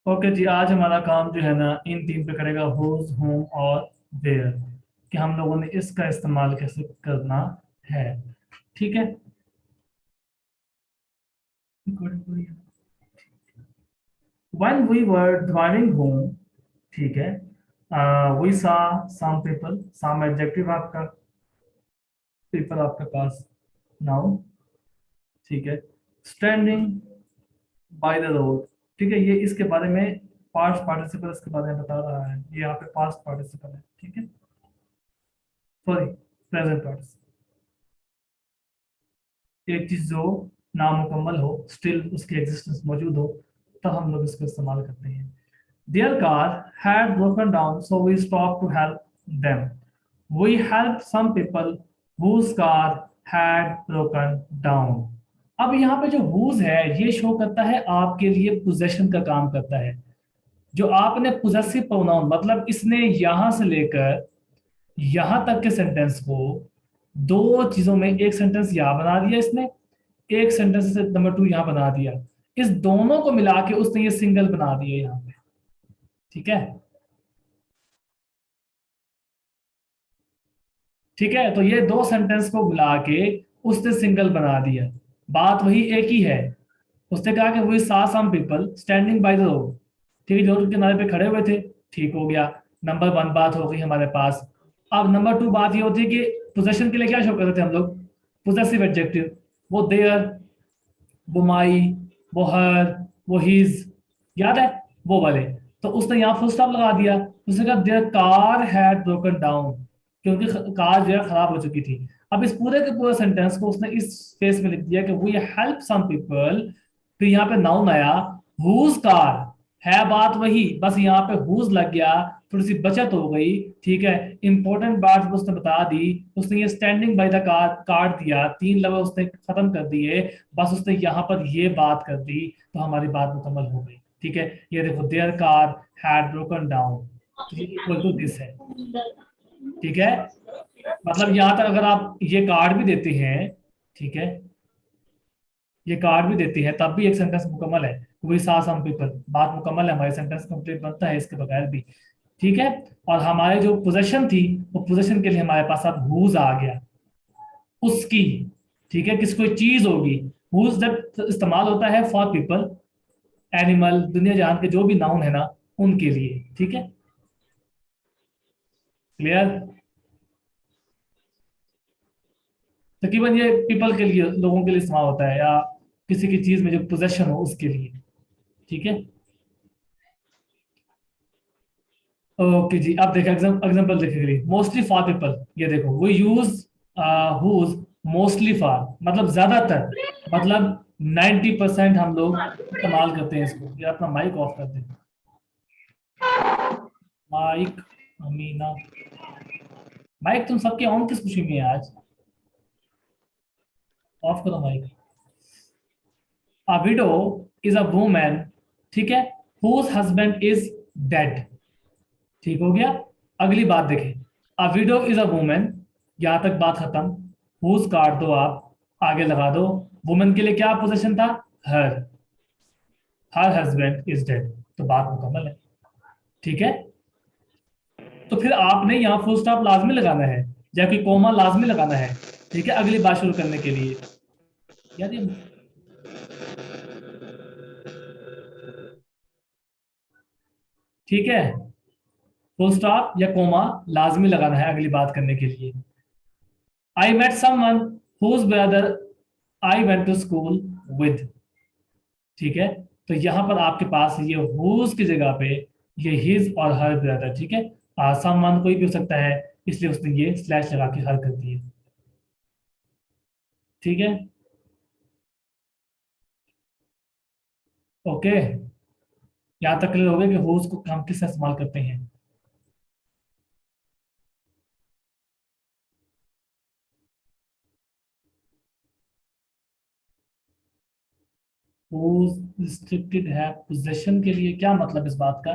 Okay जी, आज हमारा काम जो है ना इन तीन पे करेगा, हुज, होम और वेयर, कि हम लोगों ने इसका इस्तेमाल कैसे करना है। ठीक है। When we were driving home, ठीक है, we saw some people, some adjective आपका, people आपके पास, नाउ, ठीक है, स्टैंडिंग बाय द रोड, ठीक है, ये इसके बारे में पास्ट पार्टिसिपल इसके बारे में बता रहा है, ये यहाँ पे पास्ट पार्टिसिपल है, ठीक है, सॉरी, प्रेजेंट पार्टिसिपल। एक चीज जो नामुकम्मल हो, स्टिल उसकी एग्जिस्टेंस मौजूद हो, तब हम लोग इसको इस्तेमाल करते हैं। Their car had broken down, so we stopped to help them. We helped some people whose car had broken down. अब यहाँ पे जो whose है, ये शो करता है आपके लिए पोजेशन का काम करता है। जो आपने पोजेसिव प्रोनाउन, मतलब इसने यहां से लेकर यहां तक के सेंटेंस को दो चीजों में, एक सेंटेंस यहाँ बना दिया इसने, एक सेंटेंस से नंबर टू यहाँ बना दिया, इस दोनों को मिला के उसने ये सिंगल बना दिया यहाँ पे। ठीक है। ठीक है, तो ये दो सेंटेंस को मिला के उसने सिंगल बना दिया। बात वही एक ही है। उसने कहा कि we saw some people standing by the road, ठीक है, जो रोड के किनारे पे खड़े हुए थे, ठीक हो गया। नंबर वन बात हो गई हमारे पास। अब नंबर टू बात ये होती है कि पोजेशन के लिए क्या शो करते थे हम लोग, पोजेसिव एडजेक्टिव, वो देयर, वो माई, वो हर, वो हिज, याद है वो वाले। तो उसने यहाँ फुल स्टॉप लगा दिया, उसने कहा their car had broken down, क्योंकि कार जो है खराब हो चुकी थी। अब इस पूरे के पूरे सेंटेंस को उसने इस फेस में लिख दिया कि वी हेल्प सम पीपल, फिर यहाँ पे नाउन आया, हुज कार, है बात वही, बस यहाँ पे हुज लग गया, थोड़ी सी बचत हो गई। ठीक है, इंपॉर्टेंट बात उसने बता दी। उसने ये स्टैंडिंग बाय द कार काट दिया, तीन लफ्ज उसने खत्म कर दिए, बस उसने यहाँ पर ये बात कर दी, तो हमारी बात मुकम्मल हो गई। ठीक है, ये देखो, their car had broken down, तो ये इक्वल टू दिस है। ठीक है, मतलब यहाँ तक अगर आप ये कार्ड भी देते हैं, ठीक है, ये कार्ड भी देते हैं, तब भी एक सेंटेंस मुकम्मल है। वही सा सम पीपल, बात मुकम्मल है, हमारे सेंटेंस कंप्लीट बनता है इसके बगैर भी। ठीक है। और हमारे जो पोजेशन थी, वो पोजेशन के लिए हमारे पास अब हुज आ गया, उसकी। ठीक है, किस कोई चीज होगी, हुज जब इस्तेमाल होता है फॉर पीपल, एनिमल, दुनिया जहान के जो भी नाउन है ना, उनके लिए। ठीक है, क्लियर। तकरीबन ये पीपल के लिए, लोगों के लिए इस्तेमाल होता है, या किसी की चीज में जो पोजेशन हो उसके लिए। ठीक है। ओके जी, अब देखो एग्जांपल देखेंगे, मोस्टली फॉर पीपल, ये देखो, वो यूज हुज मोस्टली फॉर, मतलब ज्यादातर, मतलब 90% हम लोग इस्तेमाल करते हैं इसको। ये अपना माइक ऑफ कर दें, माइक, अमीना, माइक तुम सबके ऑन किस खुशी में है आज, ऑफ करो mic. A widow is a woman, ठीक है, हुज हस्बैंड इज डेड। ठीक हो गया। अगली बात देखें, अ विडो इज अ वुमन, यहां तक बात खत्म। हुज काट दो आप, आगे लगा दो, वुमन के लिए क्या पोजीशन था, हर, हर हस्बैंड इज डेड, तो बात मुकम्मल है। ठीक है, तो फिर आपने यहाँ फुल स्टॉप लाजमी लगाना है, जबकि कोमा लाजमी लगाना है। ठीक है, अगली बात शुरू करने के लिए। याद ये, ठीक है, फुल स्टॉप या कोमा लाजमी लगाना है अगली बात करने के लिए। I met someone whose brother I went to school with, ठीक है, तो यहां पर आपके पास ये हुज की जगह पे ये हिज और हर ब्रदर। ठीक है, समवन कोई भी हो सकता है, इसलिए उसने ये स्लैश लगा के हर कर दिए। ठीक है, ओके, यहाँ तक क्लियर हो गया कि हुज को हम किस इस्तेमाल करते हैं। हुज रिस्ट्रिक्टेड है पोजेशन के लिए, क्या मतलब इस बात का?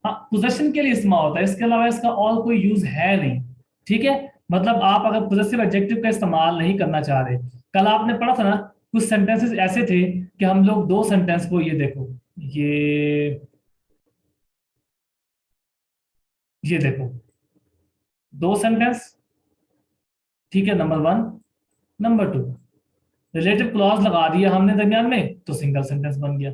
हाँ, पोजेशन के लिए इस्तेमाल होता है, इसके अलावा इसका और कोई यूज है नहीं। ठीक है, मतलब आप अगर पोजेसिव एडजेक्टिव का इस्तेमाल नहीं करना चाह रहे, कल आपने पढ़ा था ना, कुछ सेंटेंसेस ऐसे थे कि हम लोग दो सेंटेंस को, ये देखो, ये ये देखो, दो सेंटेंस, ठीक है, number one. Number two, relative clause लगा दिया हमने दरमियान में तो सिंगल सेंटेंस बन गया।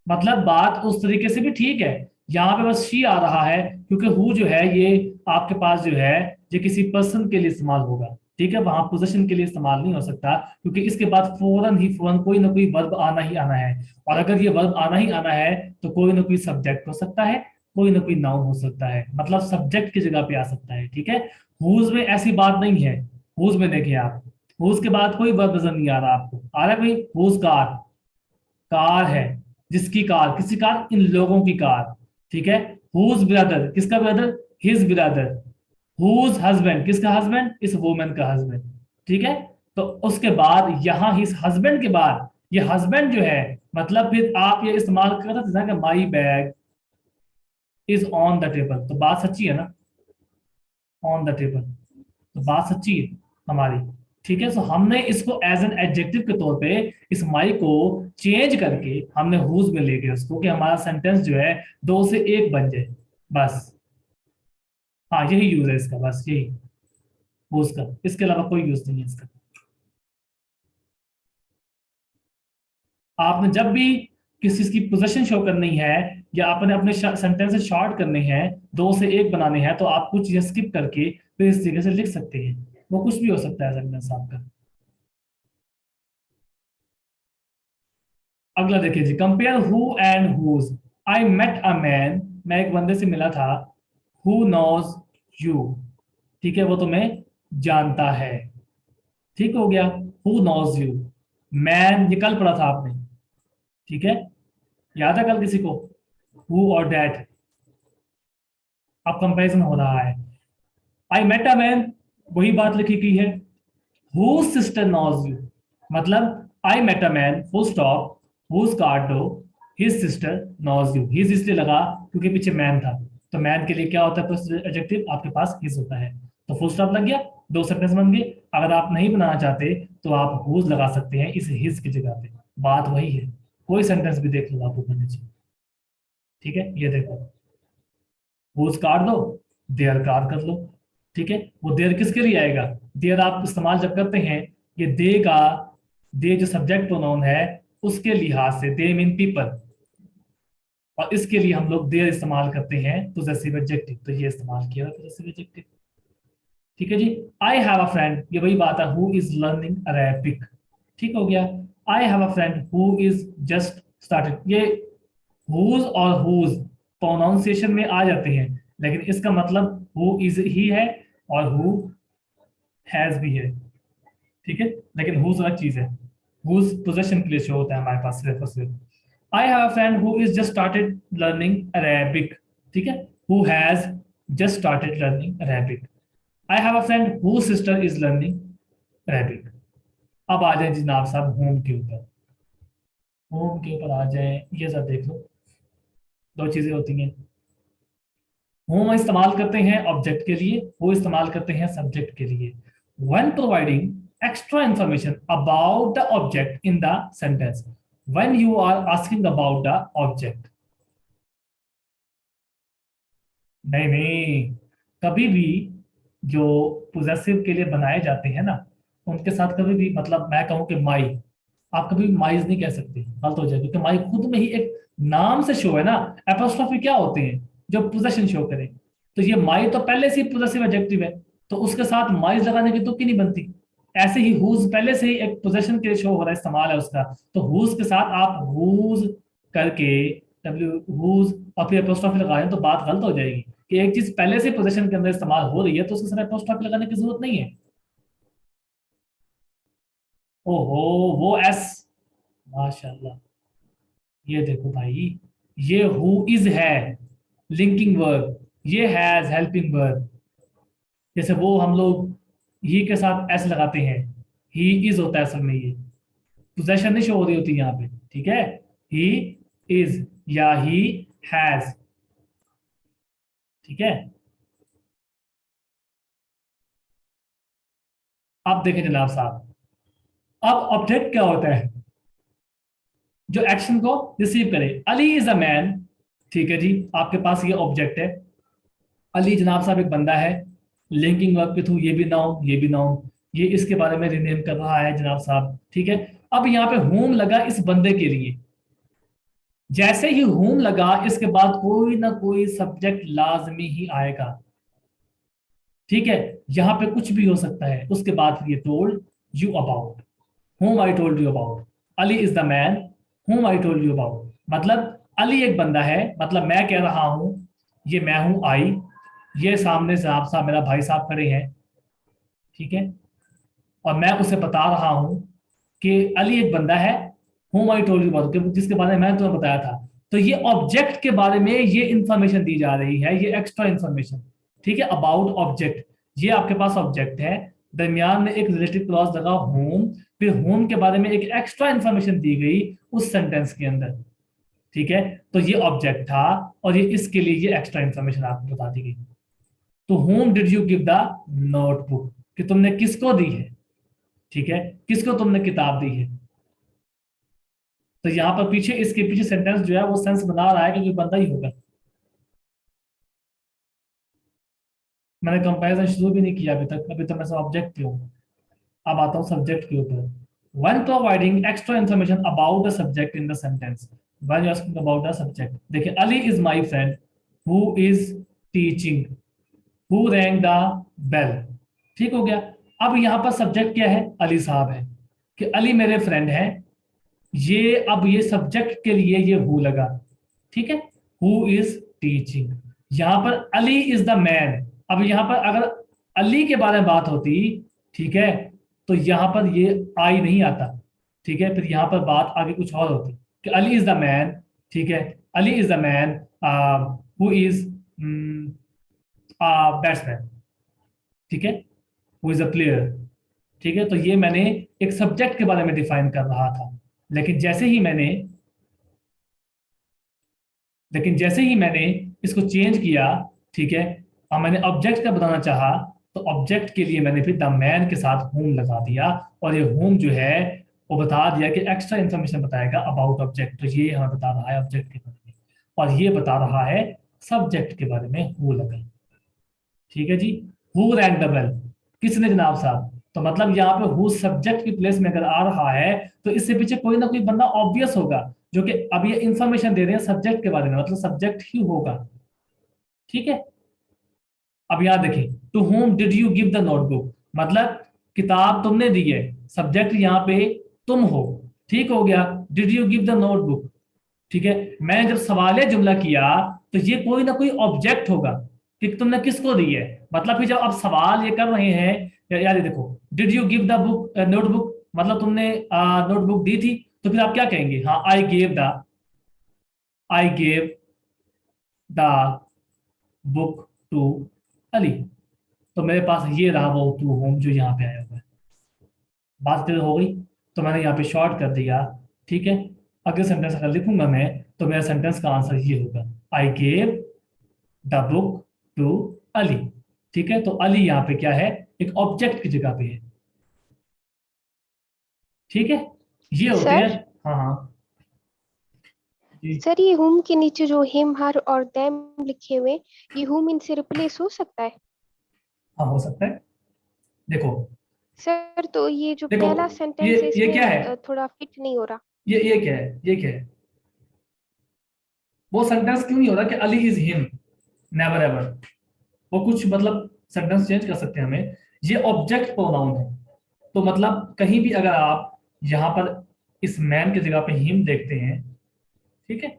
मतलब बात उस तरीके से भी ठीक है। यहाँ पे बस शी आ रहा है क्योंकि हु जो है ये आपके पास जो है, ये किसी पर्सन के लिए इस्तेमाल होगा। ठीक है, वहां पोजीशन के लिए इस्तेमाल नहीं हो सकता, क्योंकि इसके बाद फौरन कोई ना कोई वर्ब आना ही आना है। और अगर ये वर्ब आना ही आना है तो कोई ना कोई सब्जेक्ट हो सकता है, कोई ना कोई नाउन हो सकता है, मतलब सब्जेक्ट की जगह पे आ सकता है। ठीक है, हुज में ऐसी बात नहीं है। हुज में देखिए आप, हुज के बाद कोई वर्ब नजर नहीं आ रहा आपको, आ रहा है भाई? हुज कार, कार है, जिसकी कार, किसी कार, इन लोगों की कार। ठीक है, हुज ब्रदर, किसका brother? His brother. Whose husband, किसका हस्बैंड? इस वुमेन का हस्बैंड। ठीक है, तो उसके बाद यहाँ हिज हस्बैंड के बाद ये हस्बैंड जो है, मतलब फिर आप ये इस्तेमाल कर सकते हैं कि my bag is on the table, तो बात सच्ची है ना, ऑन द टेबल, तो बात सच्ची है हमारी। ठीक है, सो हमने इसको एज एन एडजेक्टिव के तौर पे इस माई को चेंज करके हमने हुज में ले गए उसको, कि हमारा सेंटेंस जो है दो से एक बन जाए, बस। हाँ, यही यूज है इसका, बस यही हुज का, इसके अलावा कोई यूज नहीं है इसका। आपने जब भी किसी चीज की पोजीशन शो करनी है, या आपने अपने सेंटेंस शॉर्ट करने हैं, दो से एक बनाने हैं, तो आप कुछ चीजें स्किप करके फिर इस तरीके से लिख सकते हैं। वो कुछ भी हो सकता है सेंटेंस आपका। अगला देखिए जी, compare who and whose. I met a man, मैं एक बंदे से मिला था, हु नोज यू, ठीक है, वो तुम्हें जानता है। ठीक हो गया, हु नोज यू। मैन, ये कल पढ़ा था आपने, ठीक है, याद है कल किसी को? हु और डैट, अब कंपैरिजन हो रहा है। आई मेट अ मैन, वही बात लिखी गई है। हु सिस्टर नोज यू, मतलब I met a man full stop, whose card दो, his sister knows you. His इसलिए लगा क्योंकि पीछे मैन था, तो मैन के लिए क्या होता है एडजेक्टिव? आपके पास हिज होता है, तो फुल स्टॉप लग गया, दो सेंटेंस बन गए। अगर आप नहीं बनाना चाहते तो आप हुज लगा सकते हैं इस हिज की जगह पे, बात वही है। कोई सेंटेंस भी देख लो आप ऊपर नीचे। ठीक है, ये देखो, हुज काट दो, देयर कार कर लो। ठीक है, वो देयर किसके लिए आएगा? देयर आप इस्तेमाल जब करते हैं, ये दे का, दे जो सब्जेक्ट प्रोनाउन है, उसके लिहाज से दे मीन पीपल, और इसके लिए हम लोग देयर इस्तेमाल करते हैं पोजेसिव एडजेक्टिव, तो ये इस्तेमाल किया पोजेसिव एडजेक्टिव। ठीक है जी। आई हैव अ फ्रेंड, ये वही बात है, हु इज लर्निंग अरेबिक। ठीक हो गया, I have a friend who is just started. ये हुज और हुज प्रोनाउंसिएशन में आ जाते हैं, लेकिन इसका मतलब हु इज ही है और हु हैज भी है। ठीक है, लेकिन हुज अलग चीज है, हुज पोजेशन के लिए शो होता है हमारे पास सिर्फ और सिर्फ। I have a friend who is just started learning Arabic. ठीक है, who has just started learning Arabic. I have a friend who sister is learning Arabic. अब आ जाए जनाब साहब होम के ऊपर, होम के ऊपर आ जाए, ये सब देख लो, दो चीजें होती हैं। होम इस्तेमाल करते हैं ऑब्जेक्ट के लिए, वो इस्तेमाल करते हैं सब्जेक्ट के लिए। when providing extra information about the object in the sentence, when you are asking about the object। नहीं नहीं, कभी भी जो पोजेसिव के लिए बनाए जाते हैं ना, उनके साथ कभी भी, मतलब मैं कहूं कि माई, आप कभी माइज नहीं कह सकते, गलत हो जाए, क्योंकि माई खुद में ही एक नाम से शो है ना। एपोस्ट्रोफी क्या होते हैं? जो पोजेशन शो करें, तो ये माई तो पहले से ही पोजेसिव एडजेक्टिव है, तो उसके साथ माइज लगाने की तुक ही नहीं बनती। ऐसे ही हुज पहले से ही एक पोजेशन के लिए शो हो रहा है, इस्तेमाल है उसका, तो हुज के साथ आप हुज करके, डब्ल्यू हुज, और फिर एपोस्ट्रोफी लगाएं तो बात गलत हो जाएगी, कि एक चीज पहले से पोजीशन के अंदर इस्तेमाल हो रही है तो उसके साथ अपोस्ट्रोफी लगाने की जरूरत नहीं है। ओहो, वो एस, माशाल्लाह। ये देखो भाई, ये हु इज है लिंकिंग वर्ब, ये हैज हेल्पिंग वर्ब। जैसे वो हम लोग ही के साथ एस लगाते हैं, ही इज होता है असल में, ये पोजेशन नहीं शो हो रही होती यहाँ पे, ठीक है। ही इज या ही हैज, ठीक है। अब देखें जनाब साहब, अब ऑब्जेक्ट क्या होता है, जो एक्शन को रिसीव करे। अली इज अ मैन, ठीक है जी, आपके पास ये ऑब्जेक्ट है। अली जनाब साहब एक बंदा है, लिंकिंग वर्ब के थ्रू ये भी नाउन ये भी नाउन, ये इसके बारे में रिनेम कर रहा है जनाब साहब, ठीक है। अब यहाँ पे होम लगा इस बंदे के लिए, जैसे ही होम लगा इसके बाद कोई ना कोई सब्जेक्ट लाजमी ही आएगा, ठीक है। यहाँ पे कुछ भी हो सकता है, उसके बाद फिर ये told you about, whom I told you about. Ali is the man whom I told you about. मतलब अली एक बंदा है, मतलब मैं कह रहा हूं, ये मैं हूं आई, ये सामने से आप साहब मेरा भाई साहब खड़े हैं, ठीक है। और मैं उसे बता रहा हूं कि अली एक बंदा है, whom I told you about, जिसके बारे में मैंने तुम्हें बताया था। तो ये ऑब्जेक्ट के बारे में ये इंफॉर्मेशन दी जा रही है, ये एक्स्ट्रा इंफॉर्मेशन, ठीक है। अबाउट ऑब्जेक्ट, ये आपके पास ऑब्जेक्ट है, दरमियान में एक रिलेटिव क्लॉज लगा होम, फिर होम के बारे में एक एक्स्ट्रा इंफॉर्मेशन दी गई उस सेंटेंस के अंदर, ठीक है। तो ये ऑब्जेक्ट था और ये इसके लिए ये एक्स्ट्रा इंफॉर्मेशन आपको बता दी गई। तो home did you give the notebook, कि तुमने किसको दी है, ठीक है, किसको तुमने किताब दी है। तो यहाँ पर पीछे, इसके पीछे सेंटेंस जो है वो सेंस बना रहा है कि कोई बंदा ही होगा। मैंने कंपैरिजन शुरू भी नहीं किया अभी तक, अभी तो मैं सब ऑब्जेक्ट पे हूँ। अब आता हूँ सब्जेक्ट के ऊपर। When providing extra information about the subject in the sentence, when you're asking about the subject, देखिए Ali is my friend who is teaching, who rang the bell, ठीक हो गया। अब यहाँ पर सब्जेक्ट क्या है, अली साहब है, कि अली मेरे फ्रेंड है, ये अब ये सब्जेक्ट के लिए ये हु लगा, ठीक है। हु इज टीचिंग, यहां पर अली इज द मैन। अब यहां पर अगर अली के बारे में बात होती, ठीक है, तो यहां पर ये आई नहीं आता, ठीक है। फिर यहां पर बात आगे कुछ और होती कि अली इज द मैन, ठीक है, Ali is the man who is batsman, ठीक है, हु इज अ प्लेयर, ठीक है। तो ये मैंने एक सब्जेक्ट के बारे में डिफाइन कर रहा था, लेकिन जैसे ही मैंने इसको चेंज किया, ठीक है, और मैंने ऑब्जेक्ट का बताना चाहा, तो ऑब्जेक्ट के लिए मैंने फिर द मैन के साथ होम लगा दिया, और ये होम जो है वो बता दिया कि एक्स्ट्रा इंफॉर्मेशन बताएगा अबाउट ऑब्जेक्ट, तो ये हमें बता रहा है ऑब्जेक्ट के बारे में, और ये बता रहा है सब्जेक्ट के बारे में हु लगा, ठीक है जी। हु रैंक द बेल, किसने जनाब साहब, तो मतलब यहाँ पे हु सब्जेक्ट की प्लेस में अगर आ रहा है, तो इससे पीछे कोई ना कोई बंदा ऑब्वियस होगा, जो कि अब ये इंफॉर्मेशन दे रहे हैं सब्जेक्ट के बारे में, मतलब सब्जेक्ट ही होगा, ठीक है। अब यहाँ देखिए, to whom did you give the notebook, मतलब किताब तुमने दी है, सब्जेक्ट यहाँ पे तुम हो, ठीक हो गया। Did you give the notebook, ठीक है। मैंने जब सवालिया जुमला किया, तो ये कोई ना कोई ऑब्जेक्ट होगा कि तुमने किसको दी है, मतलब कि जब आप सवाल ये कर रहे हैं, यार ये देखो, did you give the book notebook, मतलब तुमने नोटबुक दी थी, तो फिर आप क्या कहेंगे, हाँ I gave the book to Ali, तो मेरे पास ये रहा वो टू होम जो यहाँ पे आया हुआ है। बात क्लियर हो गई, तो मैंने यहाँ पे शॉर्ट कर दिया, ठीक है। अगले सेंटेंस अगर लिखूंगा मैं, तो मेरा सेंटेंस का आंसर ये होगा, I gave the book to Ali, ठीक है। तो अली यहाँ पे क्या है, एक ऑब्जेक्ट की जगह पे है, ठीक है। ये होते हैं, सर हाँ हाँ जी, सर ये हुम के नीचे जो हिम हर और देम लिखे हुए, ये हुम इनसे रिप्लेस हो सकता है? हाँ हो सकता है। देखो, सर तो ये जो देखो, पहला ये सेंटेंस है ये इसमें क्या है, थोड़ा फिट नहीं हो रहा। ये क्या है, ये क्या है, वो सेंटेंस क्यों नहीं हो रहा कि Ali is him, never ever, वो कुछ मतलब सेंटेंस चेंज कर सकते हैं हमें, ये ऑब्जेक्ट प्रोनाउन है। तो मतलब कहीं भी अगर आप यहाँ पर इस मैन की जगह पे हिम देखते हैं, ठीक है,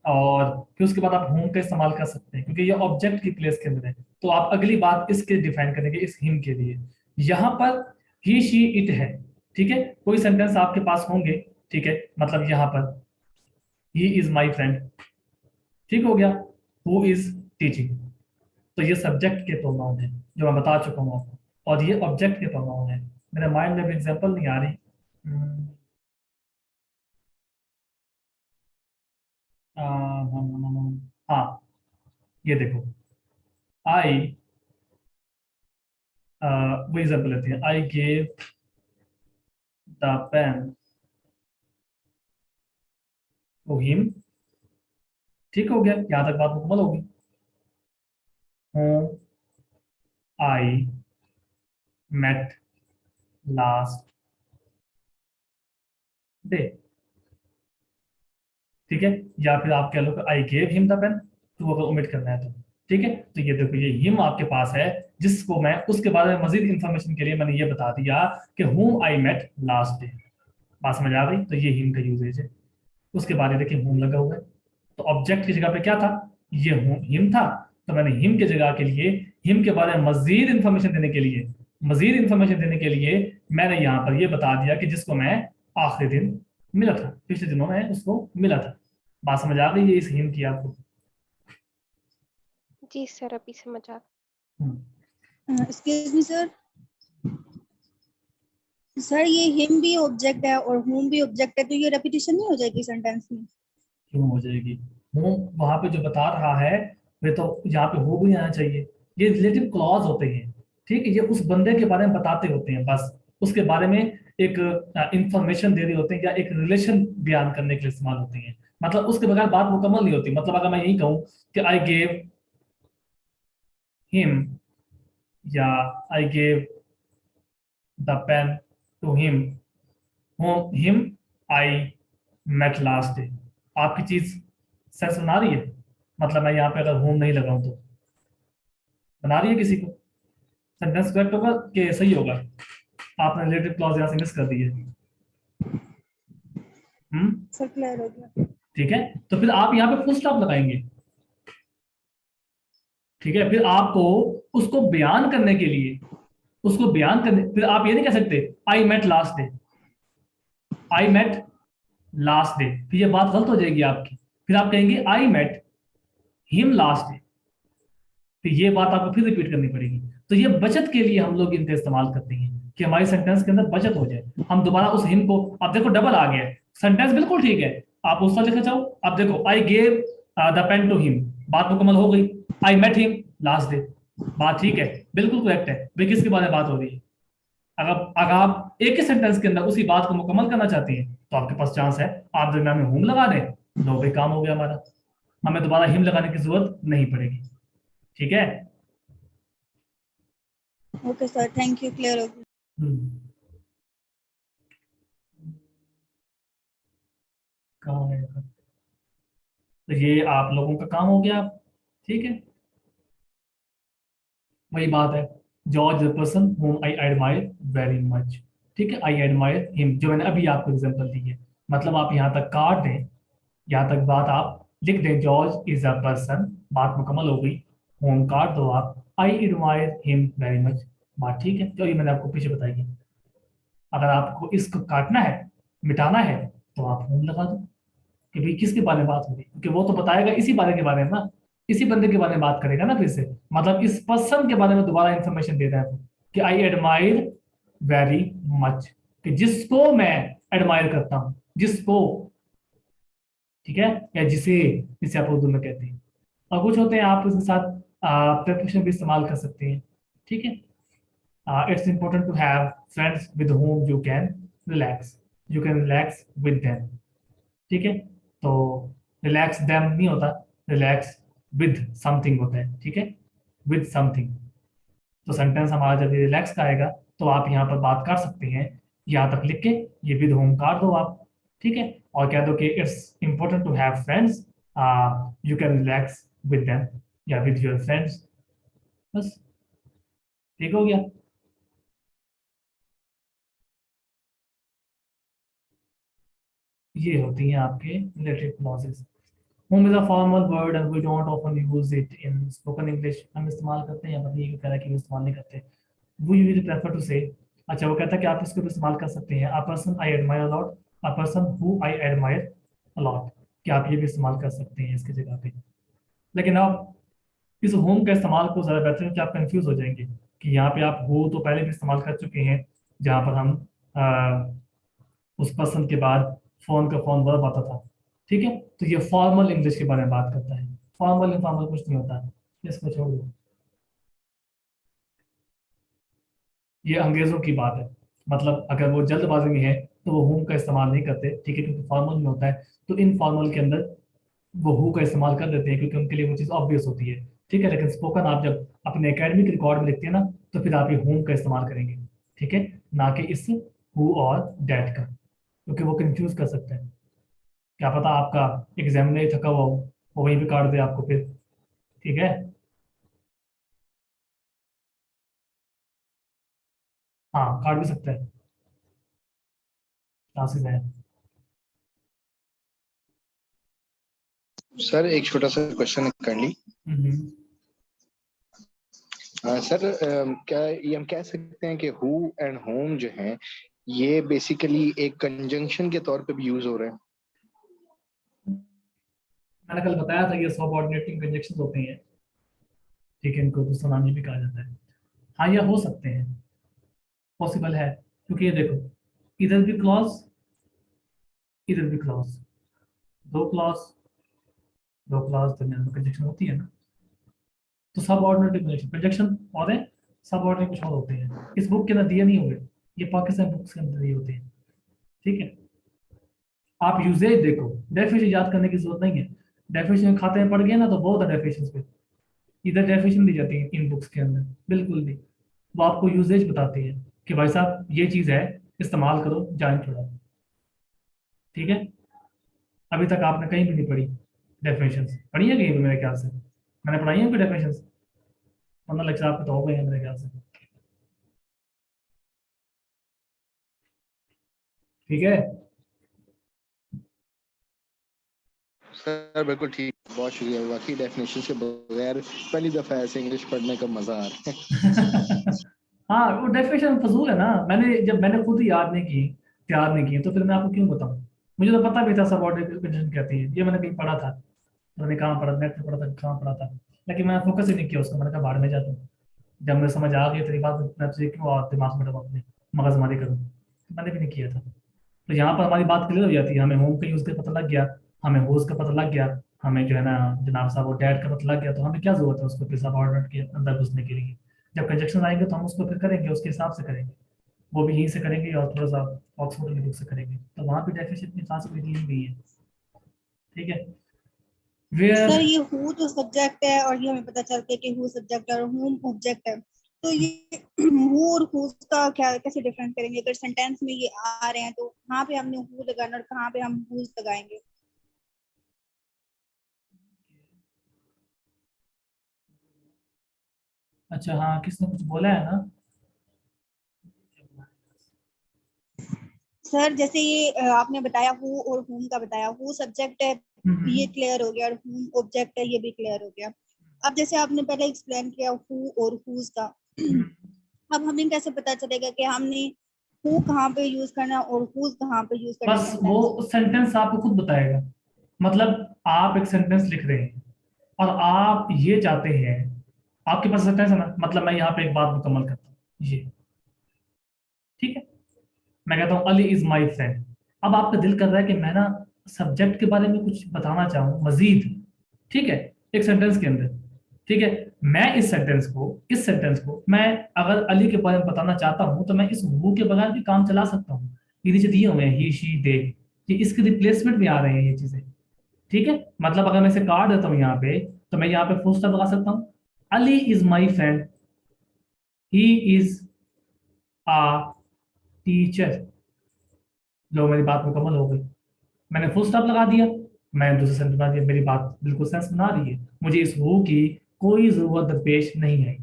और फिर उसके बाद आप होम का इस्तेमाल कर सकते हैं, क्योंकि ये ऑब्जेक्ट की प्लेस के अंदर है। तो आप अगली बात इसके डिफाइन करेंगे इस हिम के लिए, यहाँ पर ही शी इट है, ठीक है, कोई सेंटेंस आपके पास होंगे, ठीक है, मतलब यहाँ पर ही इज माई फ्रेंड, ठीक हो गया, हु इज टीचिंग, तो ये सब्जेक्ट के प्रोनाउन है जो मैं बता चुका हूँ आपको, और ये ऑब्जेक्ट के प्रोनाउन है। मेरे माइंड में भी एग्जांपल नहीं आ रही। हाँ, ये देखो, आई, वो एग्जाम्पल लेते हैं, I gave the pen to him, ठीक हो गया, यहाँ तक बात मुकम्मल होगी। हूँ आई मेट लास्ट डे, ठीक है, या फिर आप कह लो I gave him the pen, तो अगर ओमिट करना है तो, ठीक है, तो ये देखो ये हिम आपके पास है, जिसको मैं उसके बारे में मजीद इंफॉर्मेशन के लिए मैंने ये बता दिया कि whom I met last day, बात समझ आ गई, तो ये हिम का यूजेज है। उसके बाद ये देखिए हूम लगा हुआ है, तो ऑब्जेक्ट की जगह पे क्या था, ये हिम था, तो मैंने हिम की जगह के लिए, हिम के बारे में मजीद इंफॉर्मेशन देने के लिए, मजीद इंफॉर्मेशन देने के लिए मैंने यहाँ पर ये बता दिया कि जिसको मैं आखिरी दिन मिला था, पिछले दिनों में उसको मिला था। बात समझ आ गई है इस हिम की आपको? जी सर, अभी समझ आ। एक्सक्यूज मी सर, सर ये हिम भी ऑब्जेक्ट है और हूम भी ऑब्जेक्ट है, तो ये रेपिटेशन नहीं हो जाएगी सेंटेंस में? क्यों हो जाएगी? हूँ वहां पे जो बता रहा है वे तो यहाँ पे हो भी आना चाहिए, ये रिलेटिव क्लॉज होते हैं, ठीक है, ये उस बंदे के बारे में बताते होते हैं, बस उसके बारे में एक इंफॉर्मेशन दे रहे होते हैं, या एक रिलेशन बयान करने के लिए इस्तेमाल होते हैं, मतलब उसके बगैर बात मुकम्मल नहीं होती। मतलब अगर मैं यही कहूँ कि आई गेव हिम, या I gave the pen to him, him I met last day, आपकी चीज सेंस बना रही है? मतलब मैं यहाँ पे अगर होम नहीं लगाऊं तो बना रही है किसी को? सेंटेंस करेक्ट होगा कि सही होगा? आपने रिलेटिव क्लॉज यहाँ से मिस कर दी है। सर क्लियर हो गया। ठीक है, तो फिर आप यहाँ पे फुल स्टॉप लगाएंगे, ठीक है, फिर आपको उसको बयान करने के लिए, उसको बयान करने, फिर आप ये नहीं कह सकते I met last day, I met last day, फिर ये बात गलत हो जाएगी आपकी। फिर आप कहेंगे I met him last day, तो ये बात आपको फिर रिपीट करनी पड़ेगी। तो ये बचत के लिए हम लोग इनका इस्तेमाल करते हैं कि हमारे सेंटेंस के अंदर बचत हो जाए, हम दोबारा उस हिम को, अब देखो डबल आ गया, सेंटेंस बिल्कुल ठीक है, आप उसका लिखना चाहो, अब देखो I gave the pen to him, बात मुकम्मल हो गई, I met him last day, बात ठीक है, बिल्कुल करेक्ट है भाई, किसके बारे में बात हो रही है? अगर अगर आप एक ही सेंटेंस के अंदर उसी बात को मुकम्मल करना चाहती हैं तो आपके पास चांस है, आप दरमियान में हुम लगा दें, लो भाई काम हो गया हमारा, हमें दोबारा हिम लगाने की जरूरत नहीं पड़ेगी, ठीक है। Okay sir, thank you, clear हो गया। कहाँ है? तो ये आप लोगों का काम हो गया, ठीक है, वही बात है, George the person home I admire very much, ठीक है, आई एडमायर हिम, जो मैंने अभी आपको एग्जांपल दी है, मतलब आप यहाँ तक काट दें, यहाँ तक बात आप लिख दें, जॉर्ज इज अ पर्सन, बात मुकम्मल हो गई, होम काट दो आप, I admire him very much, बात ठीक है, जो ये मैंने आपको पीछे बताई है। अगर आपको इसको काटना है, मिटाना है, तो आप होम लगा दो कि भाई किसके बारे में बात हो रही है, क्योंकि वो तो बताएगा इसी बारे के बारे में ना, इसी बंदे के बारे में बात करेगा ना फिर से, मतलब इस पर्सन के बारे में दोबारा इंफॉर्मेशन दे रहा है कि आई एडमायर वेरी मच, कि जिसको मैं एडमायर करता हूँ, जिसको, ठीक है, या जिसे, जिसे आप उर्दू में कहते हैं, और कुछ होते हैं आप उसके साथ प्रेपोजिशन भी इस्तेमाल कर सकते हैं, ठीक है। It's important to have friends with whom you can relax, you can relax with them, ठीक है, तो रिलैक्स देम नहीं होता, रिलैक्स विद समथिंग होता है, ठीक है, विद समथिंग, तो सेंटेंस हमारा जब रिलैक्स का आएगा तो आप यहाँ पर बात कर सकते हैं, यहाँ तक लिख के ये विद होम काट दो आप, ठीक है, और कह दो कि it's important to have friends, you can relax with them या विद योर फ्रेंड्स, बस ठीक हो गया। ये होती हैं आपके related clauses. Whom is a formal word and we don't often use it in spoken English, हम इस्तेमाल करते हैं, या मतलब ये कह रहा है कि इस्तेमाल नहीं करते, वी यूजुअली प्रेफर टू से अच्छा, वो कहता है कि आप इसको भी इस्तेमाल कर सकते हैं, a person I admire a lot, a person who I admire a lot, कि आप ये भी इस्तेमाल कर सकते हैं इसकी जगह पे। लेकिन आप इस होम का इस्तेमाल को ज़्यादा बेहतर है कि आप कंफ्यूज हो जाएंगे कि यहाँ पे आप हो तो पहले भी इस्तेमाल कर चुके हैं, जहाँ पर हम उस पर्सन के बाद फोन का फोन वर्ब आता था। ठीक है, तो ये फॉर्मल इंग्लिश के बारे में बात करता है, फॉर्मल इनफॉर्मल कुछ नहीं होता है, इसको छोड़ दो, ये अंग्रेजों की बात है। मतलब अगर वो जल्दबाजी में है तो वो हुम का इस्तेमाल नहीं करते, ठीक है, क्योंकि फॉर्मल में होता है। तो इनफॉर्मल के अंदर वो हु का इस्तेमाल कर देते हैं, क्योंकि उनके लिए वो चीज़ ऑब्वियस होती है। ठीक है, लेकिन स्पोकन आप जब अपने एकेडमिक रिकॉर्ड में लिखते हैं ना, तो फिर आप ये हुम का इस्तेमाल करेंगे। ठीक है, ना कि इस हु और डैट का, क्योंकि वो कंफ्यूज कर सकते हैं। क्या पता आपका एग्जाम में ही थका हुआ हो, वो वहीं पे काट दे आपको फिर। ठीक है, हाँ काट भी सकता है, चांसेस है। सर एक छोटा सा क्वेश्चन कर ली। हम्म। सर क्या ये हम कह सकते हैं कि हु एंड होम जो हैं ये बेसिकली एक कंजंक्शन के तौर पे भी यूज हो रहे हैं? मैंने कल बताया था ये सबऑर्डिनेटिंग कंजक्शन होते हैं। ठीक है, इनको दुश्मनानी भी कहा जाता है। हाँ, ये हो सकते हैं, पॉसिबल है, क्योंकि ये देखो, इधर भी क्लॉज, इधर भी क्लॉज, दो क्लॉज, दो क्लॉज दरमियान में कंजक्शन होती है ना। तो सब ऑर्डिनेटिव कंजक्शन कंजक्शन और है, सब ऑर्डिनेट कुछ और होते हैं, इस बुक के अंदर दिए नहीं हुए, ये पाकिस्तान बुक्स के अंदर दिए होते हैं। ठीक है, आप यूजेज देखो, डेफिनेशन याद करने की जरूरत नहीं है। डेफिनेशन खाते में पड़ गए ना तो बहुत है डेफिनेशन पे, इधर डेफिनेशन दी जाती है इन बुक्स के अंदर, बिल्कुल भी। वो आपको यूजेज बताती है कि भाई साहब ये चीज़ है, इस्तेमाल करो, जान छोड़ो। ठीक है, अभी तक आपने कहीं भी नहीं पढ़ी डेफिनेशंस, पढ़ी है कहीं भी मेरे ख्याल से? मैंने पढ़ाई है कोई डेफिनेशंस? वरना लेक्चर आपके तो हो गए हैं मेरे ख्याल से। ठीक है, सर बिल्कुल ठीक, बहुत शुक्रिया। वाकई डेफिनेशन के बगैर पहली दफा ऐसे इंग्लिश पढ़ने का मजा आ रहा है। हाँ वो डेफिनेशन फजूल है ना, मैंने जब मैंने खुद ही याद नहीं की, याद नहीं की, तो फिर मैं आपको क्यों बताऊं? मुझे तो पता भी था सब ऑर्डिनेट कंडीशन कहती है, ये मैंने कहीं पढ़ा था, मैंने कहाँ पढ़ा, नेट पे पढ़ा था, कहाँ पढ़ा था, लेकिन मैंने फोकस ही नहीं किया उसका, मैंने कहा भाड़ में जाता हूँ। जब मुझे समझ आ गई तेरी बात, मैं तुझे क्यों और दिमाग में डबा अपने मगजमारी करूँ, तो मैंने भी नहीं किया था। तो यहाँ पर हमारी बात क्लियर हो जाती है, हमें होम का यूज का पता लग गया, हमें होज का पता लग गया, हमें जो है ना जनाब साहब वो डैड का पता लग गया, तो हमें क्या जरूरत है उसको फिर सब ऑर्डिनेट के अंदर घुसने के लिए? जब कंजक्शन आएंगे तो हम उसको फिर करेंगे, उसके हिसाब से करेंगे, वो भी यहीं से करेंगे और थोड़ा सा ऑक्सफोर्ड की बुक से करेंगे, तो वहाँ पे डेफिनेशन की खास कोई दी गई है। ठीक है, वेयर, सर ये हु तो सब्जेक्ट है और ये हमें पता चलता है कि हु सब्जेक्ट है और हुम ऑब्जेक्ट है, तो ये हु और हुज का क्या कैसे डिफरेंस करेंगे? अगर सेंटेंस में ये आ रहे हैं तो कहाँ पे हमने हु लगाना और कहाँ पे हम हुज लगाएंगे? अच्छा हाँ, किसने कुछ बोला है ना? सर जैसे ये आपने बताया हु और हुम का बताया, हु सब्जेक्ट है, ये हम्म, क्लियर हो गया, और हुम ऑब्जेक्ट है, ये भी क्लियर हो गया। अब जैसे आपने पहले एक्सप्लेन किया हु और हुज का, हम्म। अब हमें कैसे पता चलेगा कि हमने हु कहाँ पे यूज करना है और हुज कहाँ पे यूज करना है बस वो सेंटेंस में? सेंटेंस आपको खुद बताएगा। मतलब आप एक सेंटेंस लिख रहे हैं और आप ये चाहते हैं, आपके पास सेंटेंस है ना, मतलब मैं यहाँ पे एक बात मुकम्मल करता हूँ ये, ठीक है, मैं कहता हूँ अली इज माई फ्रेंड। अब आपका दिल कर रहा है कि मैं ना सब्जेक्ट के बारे में कुछ बताना चाहूँ मजीद, ठीक है, एक सेंटेंस के अंदर। ठीक है, मैं इस सेंटेंस को मैं अगर अली के बारे में बताना चाहता हूँ तो मैं इस वो के बगैर भी काम चला सकता हूँ। ये नीचे दिए हुए हैं ही शी दे, ये इसके रिप्लेसमेंट में आ रहे हैं ये चीजें। ठीक है, मतलब अगर मैं इसे काट देता हूँ यहाँ पे, तो मैं यहाँ पे फुल स्टॉप लगा सकता हूँ, Ali is my friend, he is a teacher. लो मेरी बात मुकम्मल हो गई, मैंने फुल स्टॉप लगा दिया, मैंने दूसरा सेंटेंस बना दिया, मेरी बात बिल्कुल सेंस बना रही है, मुझे इस वो की कोई जरूरत पेश नहीं है।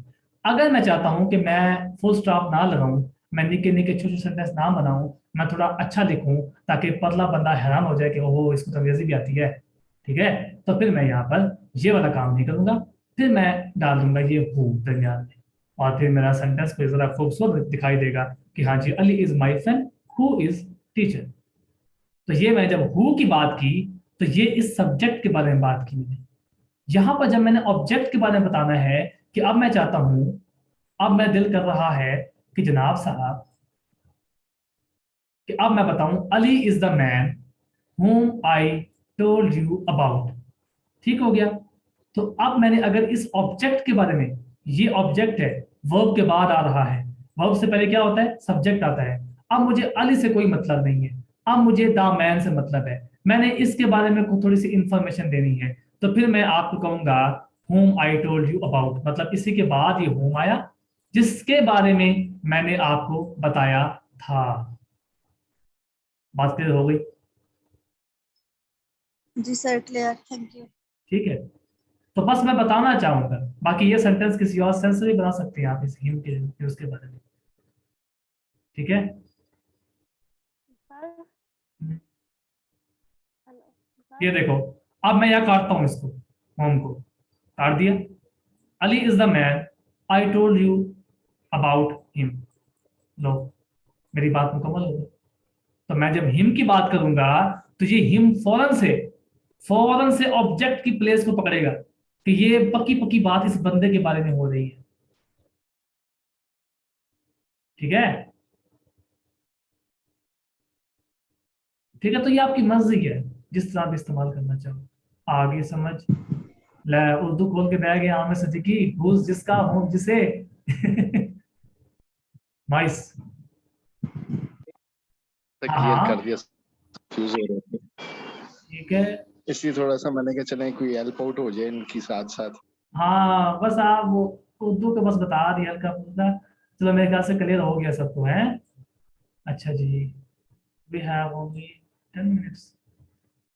अगर मैं चाहता हूं कि मैं फुल स्टॉप ना लगाऊं, मैं निके निके छोटे छोटे सेंटेंस ना बनाऊं, मैं थोड़ा अच्छा लिखूं, ताकि पतला बंदा हैरान हो जाए कि ओहो इसको तो अंग्रेजी भी आती है, ठीक है, तो फिर मैं यहाँ पर ये वाला काम नहीं करूंगा, फिर मैं डाल दूंगा ये हूँ दरमियान में। और फिर मेरा सेंटेंस कोई जरा खूबसूरत दिखाई देगा कि हाँ जी, Ali is my friend who is teacher. तो ये मैं जब हु की बात की तो ये इस सब्जेक्ट के बारे में बात की मैंने। यहां पर जब मैंने ऑब्जेक्ट के बारे में बताना है कि अब मैं चाहता हूं, अब मैं दिल कर रहा है कि जनाब साहब कि अब मैं बताऊं Ali is the man whom I told you about. ठीक हो गया। तो अब मैंने अगर इस ऑब्जेक्ट के बारे में, ये ऑब्जेक्ट है, वर्ब के बाद आ रहा है, वर्ब से पहले क्या होता है, सब्जेक्ट आता है। अब मुझे अली से कोई मतलब नहीं है, अब मुझे द मैन से मतलब है, मैंने इसके बारे में थोड़ी सी इंफॉर्मेशन देनी है। तो फिर मैं आपको कहूंगा whom I told you about, मतलब इसी के बाद ये whom आया, जिसके बारे में मैंने आपको बताया था। बात क्लियर हो गई? जी सर, क्लियर, थैंक यू। ठीक है। तो बस मैं बताना चाहूंगा, बाकी ये सेंटेंस किसी और सेंस से भी बना सकते हैं आप इस हिम के उसके बारे में। ठीक है। सर हम्म, हेलो ये सर। देखो, अब मैं यहाँ काटता हूँ इसको, होम को काट दिया। Ali is the man I told you about him. लो, मेरी बात मुकम्मल हो गई। तो मैं जब हिम की बात करूंगा तो ये हिम फौरन से ऑब्जेक्ट की प्लेस को पकड़ेगा कि ये पक्की पक्की बात इस बंदे के बारे में हो रही है। ठीक है। ठीक है, तो ये आपकी मर्जी है, जिस तरह आप इस्तेमाल करना चाहो। आगे समझ। ले, उर्दू खोल के बैग है आमिर सिद्दीकी, घूस जिसका हूं जिसे। नाइस। हाँ क्लियर कर हाँ, दिया, फ्यूज हो रहे थे ठीक है। इसलिए थोड़ा सा मैंने कहा चले कोई हेल्प आउट हो जाए इनकी साथ साथ। हाँ बस आप वो उर्दू का बस बता दिया हल्का फुल्का। चलो मेरे ख्याल से क्लियर हो गया सबको है। अच्छा जी, वी हैव ओनली 10 मिनट्स।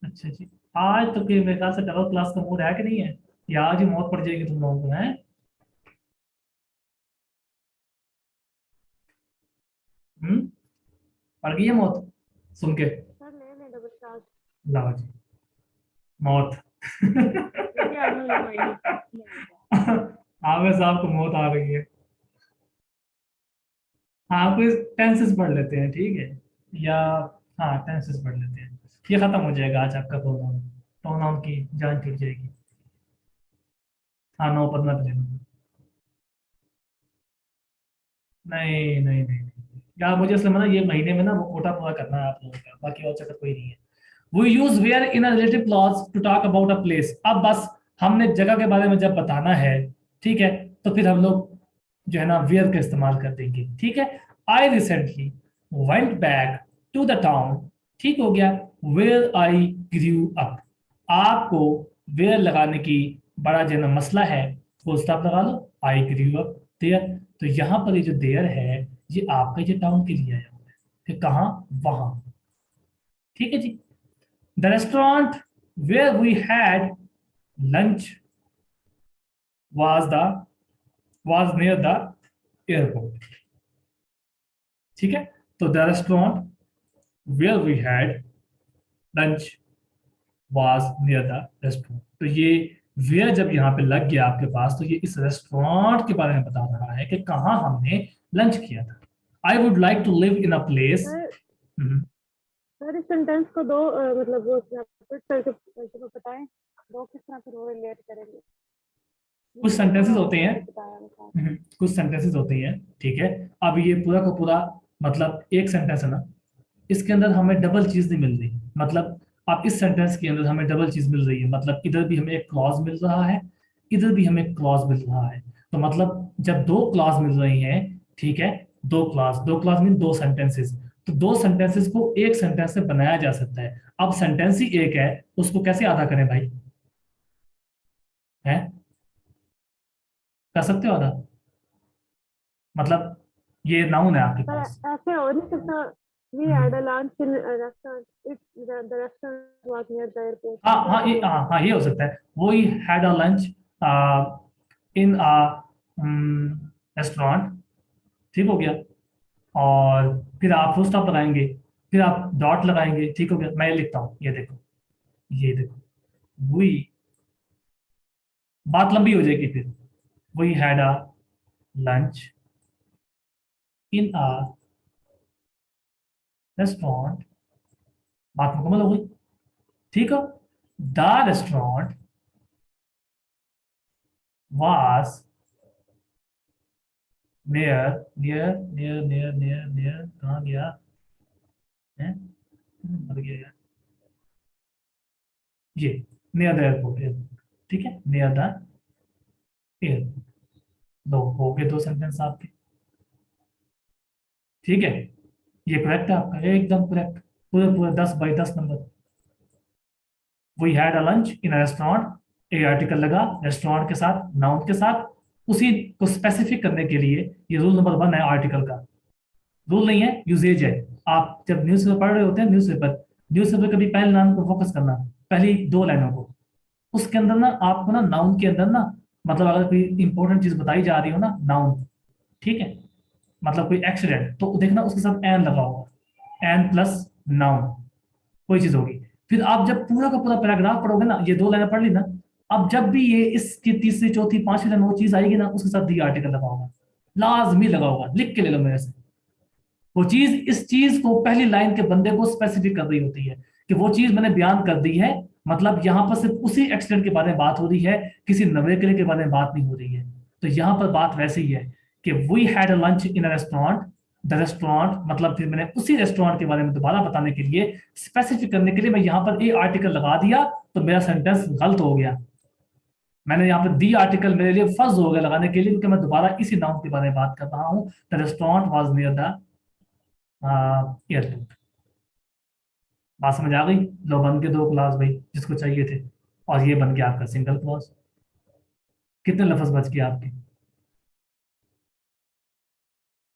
अच्छा जी, आज तो फिर मेरे ख्याल से करो क्लास का मूड है कि नहीं है, या आज ही मौत पड़ जाएगी तुम लोगों को है? पड़ गई है मौत सुन के? सर ले ले डबल चार्ज। लाओ जी, मौत। ये आगे लगाएंगे। आमिर साहब को मौत आ रही है। हाँ, कोई टेंसेस पढ़ लेते हैं, ठीक है? या हाँ, टेंसेस पढ़ लेते हैं। ये खत्म हो जाएगा आज आपका प्रोग्राम, प्रोग्राम की जान छूट जाएगी। हाँ, 9:15 बजे। नहीं नहीं नहीं नहीं। यार मुझे असल में ना ये महीने में ना वो कोटा पूरा करना है आप लोगों का, बाकी और चक्कर कोई नहीं है। We use where in a relative clause to talk about a place। अब बस हमने जगह के बारे में जब बताना है, ठीक है, तो फिर हम लोग जो है ना वेयर का इस्तेमाल कर देंगे। ठीक है। I recently went back to the town. ठीक हो गया। Where I grew up. आपको वेयर लगाने की बड़ा जो है ना मसला है, फुल स्टॉप लगा लो, आई ग्रू अप देयर। तो यहाँ पर ये जो देयर है, ये आपका ये टाउन के लिए आया हुआ है कि कहाँ, वहां। ठीक है जी। The restaurant where we had lunch was the was near the airport। ठीक है। तो the restaurant where we had lunch was near the restaurant. तो ये वेयर जब यहाँ पे लग गया आपके पास, तो ये इस रेस्टोरेंट के बारे में बता रहा है कि कहाँ हमने लंच किया था। I would like to live in a place. Sir sir इस सेंटेंस को दो मतलब वो सेपरेट करके बताएं, दो किस तरह से रिलेट करेंगे। कुछ ये तो सेंटेंसेस होते आपने हैं। अभी बताया मतलब। कुछ सेंटेंसेस होते हैं, ठीक है। अब ये पूरा का पूरा मतलब एक सेंटेंस है ना, इसके अंदर हमें डबल चीज नहीं मिल रही। मतलब अब इस सेंटेंस के अंदर हमें डबल चीज मिल रही है, मतलब इधर भी हमें एक क्लॉज मिल रहा है, इधर भी हमें क्लॉज मिल रहा है। तो मतलब जब दो क्लॉज मिल रही हैं, ठीक है, दो क्लॉज मीन दो सेंटेंसेस, तो दो सेंटेंसेस को एक सेंटेंस से बनाया जा सकता है। अब सेंटेंस ही एक है, उसको कैसे आधा करें भाई? है, कर सकते हो आधा? मतलब ये नाउन है आपके सर पास। ऐसे हो नहीं सकता। We hmm, had a lunch in a restaurant. The restaurant was near the airport. हाँ ऐसे हाँ, कैसे ये हो हाँ सकता हाँ, है? ये हो सकता है। वो he had a lunch in a restaurant. ठीक हो गया। और फिर आप फुल स्टॉप लगाएंगे, फिर आप डॉट लगाएंगे। ठीक हो गया। मैं ये लिखता हूँ, ये देखो, ये देखो, वही बात लंबी हो जाएगी फिर। वही had a lunch in a restaurant, बात मुकम्मल हो गई, ठीक है। द रेस्टोरेंट was near कहाँ गया है, मर गया यार, ये नियर द एयरपोर्ट, ठीक है, नियर द एयरपोर्ट। दो हो गए, दो सेंटेंस आपके, ठीक है। ये करेक्ट है आपका, एकदम करेक्ट, पूरे पूरे 10/10 नंबर। We had a lunch in a restaurant, a article लगा रेस्टोरेंट के साथ, नाउन के साथ, उसी को स्पेसिफिक करने के लिए ये रूल नंबर 1 है आर्टिकल का। रूल नहीं है, यूजेज है। आप जब न्यूज़पेपर पढ़ रहे होते हैं, न्यूज़पेपर न्यूज़पेपर कभी पहले नाम को फोकस करना, पहली 2 लाइनों को, उसके अंदर ना आपको ना नाउन के अंदर ना, मतलब अगर कोई इंपॉर्टेंट चीज बताई जा रही हो ना, नाउन, ठीक है, मतलब कोई एक्सीडेंट, तो देखना उसके साथ एन लगा होगा, एन प्लस नाउन, कोई चीज होगी। फिर आप जब पूरा का पूरा पैराग्राफ पढ़ोगे ना, ये 2 लाइनें पढ़ ली ना, अब जब भी ये इसकी तीसरी चौथी पांचवी लाइन वो चीज आएगी ना, उसके साथ दी आर्टिकल लगा होगा, लाजमी लगा होगा, लिख के ले लो मेरे से। वो चीज इस चीज को पहली लाइन के बंदे को स्पेसिफिक कर रही होती है कि वो चीज मैंने बयान कर दी है, मतलब यहाँ पर सिर्फ उसी एक्सीडेंट के बारे में बात हो रही है, किसी नवे किले के बारे में बात नहीं हो रही है। तो यहाँ पर बात वैसी ही है कि we had a lunch in a restaurant, the restaurant, मतलब फिर मैंने उसी रेस्टोरेंट के बारे में दोबारा बताने के लिए, स्पेसिफिक करने के लिए मैं यहाँ पर ए आर्टिकल लगा दिया, तो मेरा सेंटेंस गलत हो गया। मैंने यहाँ पर दी आर्टिकल मेरे लिए फर्ज हो गया लगाने के लिए, क्योंकि मैं दोबारा इसी नाउन के बारे में बात कर रहा हूँ। The restaurant was near the airport. बात समझ आ गई? लो बन के 2 क्लास भाई जिसको चाहिए थे, और ये बन गया आपका सिंगल क्लॉज। कितने लफ्ज बच गए आपके?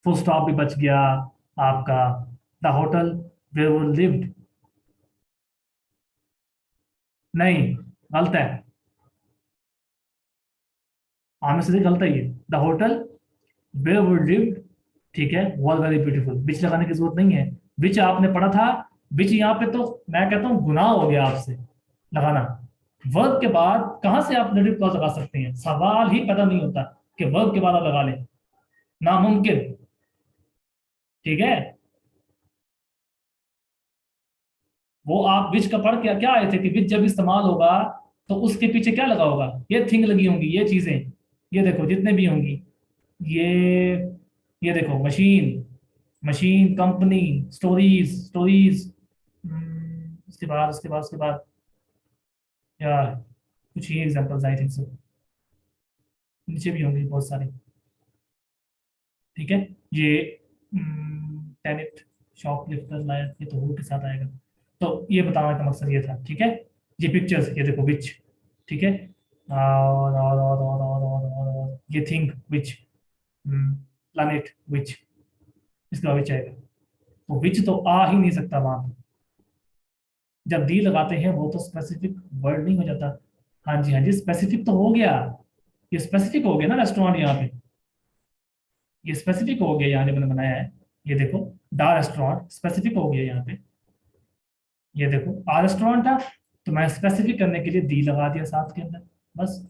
फुल स्टॉप भी बच गया आपका, द होटल वेयर वो लिव्ड, नहीं गलत है, आने से गलत है ये, द होटल वेयर वो लिव्ड, ठीक है, वॉज वेरी ब्यूटीफुल, विच लगाने की जरूरत नहीं है। विच आपने पढ़ा था, विच यहाँ पे तो मैं कहता हूँ गुनाह हो गया आपसे लगाना। वर्ब के बाद कहाँ से आप नेगेटिव क्लॉज लगा सकते हैं? सवाल ही पैदा नहीं होता कि वर्ब के बाद आप लगा लें, नामुमकिन, ठीक है। वो आप विच का पढ़ क्या क्या आए थे कि विच जब इस्तेमाल होगा तो उसके पीछे क्या लगा होगा, ये थिंग लगी होंगी, ये चीजें, ये देखो जितने भी होंगी, ये ये देखो machine, machine, company, stories, stories, उसके बाद यार कुछ ही एग्जांपल्स आई थिंक सो, नीचे भी होंगी बहुत सारी, ठीक है। ये टेनिट, शॉपलिफ्टर, लायन, ये तो वो के साथ आएगा। तो ये बताने का मकसद ये था, ठीक है। ये पिक्चर्स, ये देखो विच, ठीक है, और ये थिंक विच, प्लानिट विच, इसका विच आएगा। तो विच तो आ ही नहीं सकता वहां पे। जब दी लगाते हैं वो तो स्पेसिफिक वर्ड नहीं हो जाता। हाँ जी हाँ जी, स्पेसिफिक तो हो गया, ये स्पेसिफिक हो गया ना रेस्टोरेंट, यहाँ पे ये स्पेसिफिक हो गया, यहाँ जो मैंने बनाया है, ये देखो द रेस्टोरेंट स्पेसिफिक हो गया यहाँ पे, ये देखो आ रेस्टोरेंट था, तो मैं स्पेसिफिक करने के लिए दी लगा दिया साथ के अंदर, बस।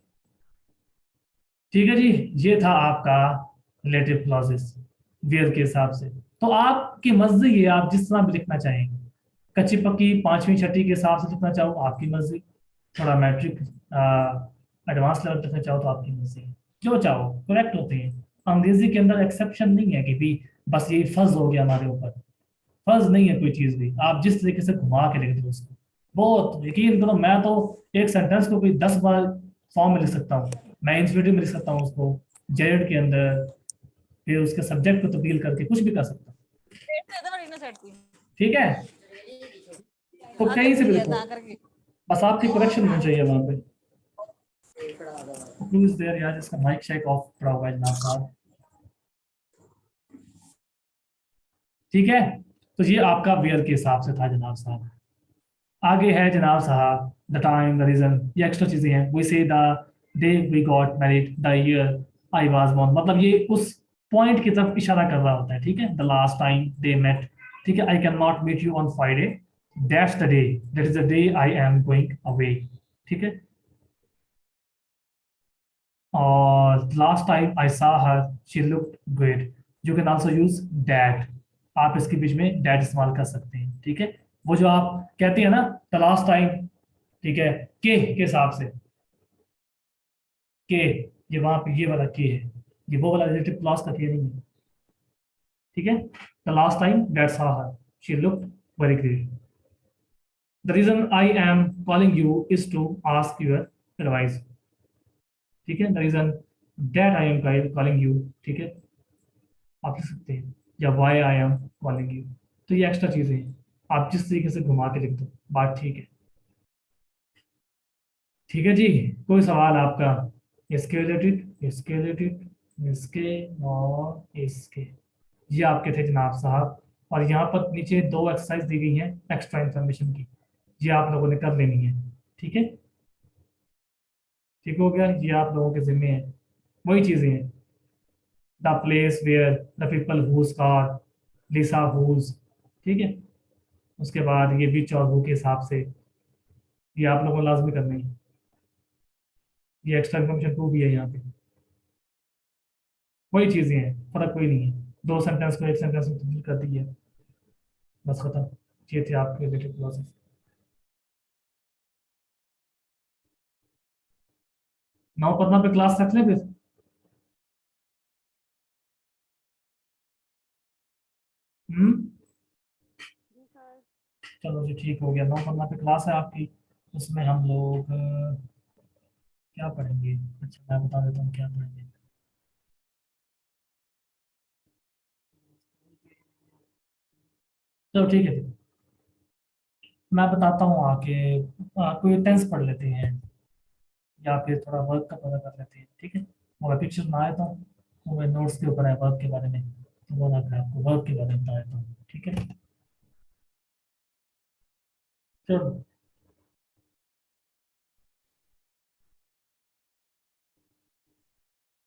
ठीक है जी, ये था आपका रिलेटिव क्लॉजेस वेयर के हिसाब से। तो आपकी मर्जी है, आप जिस तरह भी लिखना चाहेंगे, कच्ची पक्की पांचवी छठी के हिसाब से लिखना चाहो आपकी मर्जी, थोड़ा मैट्रिक एडवांस लेवल लिखना चाहो तो आपकी मर्जी है, जो चाहो करेक्ट होते हैं। अंग्रेजी के अंदर एक्सेप्शन नहीं है कि भी बस ये फर्ज हो गया हमारे ऊपर, फर्ज नहीं है कोई चीज भी, आप जिस तरीके से घुमा के लिख दो उसको, बहुत यकीन करो, मैं तो एक सेंटेंस को कोई 10 बार फॉर्म में लिख सकता हूँ, मैं इंफिनिटिव में लिख सकता हूँ उसको, जेड के अंदर, फिर उसके सब्जेक्ट को तब्दील करके कुछ भी कर सकता हूँ, ठीक है। तो कहीं से भी लिखो, बस आपकी करेक्शन होनी चाहिए वहां पे। Who is there यार जिसका माइक शेक ऑफ पड़ा हुआ है जनाब साहब, ठीक है। तो ये आपका वेयर के हिसाब से था जनाब साहब। आगे है जनाब साहब द टाइम, द रीजन, ये एक्स्ट्रा चीजें हैं। We say the day we got married, the year I was born, मतलब ये उस पॉइंट की तरफ इशारा कर रहा होता है, ठीक है। The last time they met, ठीक है। I can not meet you on Friday, that's the day, that is the day I am going away, ठीक है। और last time I saw her she looked great. You can also use that. आप इसके बीच में that इस्तेमाल कर सकते हैं, ठीक है। वो जो आप कहते हैं ना द लास्ट टाइम, ठीक है, के हिसाब से, के, ये वहां पे ये वाला के है, ये वो वाला रिलेटिव क्लॉज का के नहीं है, ठीक है। The last time that saw her she looked very great. The reason I am calling you is to ask your advice, ठीक है। The reason that I am calling you, ठीक है, आप लिख सकते हैं, या why I am calling you. तो ये एक्स्ट्रा चीजें हैं, आप जिस तरीके से घुमा के लिख दो बात, ठीक है। ठीक है जी, कोई सवाल आपका इसके रिलेटेड, इसके रिलेटेड, इसके और इसके, ये आपके थे जनाब साहब। और यहाँ पर नीचे दो एक्सरसाइज दी गई हैं एक्स्ट्रा इन्फॉर्मेशन की, ये आप लोगों ने कर लेनी है, ठीक है। ठीक हो गया, ये आप लोगों के जिम्मे है, वही चीजें हैं। The place where, the people whose car, Lisa whose, ठीक है। उसके बाद ये भी और हु के हिसाब से, ये आप लोगों को लाजमी करना है। ये एक्स्ट्रा इन्फॉर्मेशन टू भी है यहाँ पे, वही चीजें हैं, फर्क कोई नहीं है। दो सेंटेंस को एक सेंटेंस में तब्दील कर दी है, बस खत्म। ये थे आपके रिलेटेड क्लॉजेस। नौ पन्ना पे क्लास रख लें फिर। हम्म, जी सर। चलो जी, ठीक हो गया। नौ पन्ना पे क्लास है आपकी, उसमें हम लोग क्या पढ़ेंगे? अच्छा, मैं बता देता हूँ क्या पढ़ेंगे। चलो ठीक है, मैं बताता हूँ आके। कोई टेंस पढ़ लेते हैं, या फिर थोड़ा वर्क का पता कर लेते हैं, ठीक है। और पिक्चर ना आए तो वो मैं नोट्स के ऊपर है वर्क के बारे में, तो वो ना मैं आपको वर्क के बारे में बता देता हूँ, ठीक है। चलो।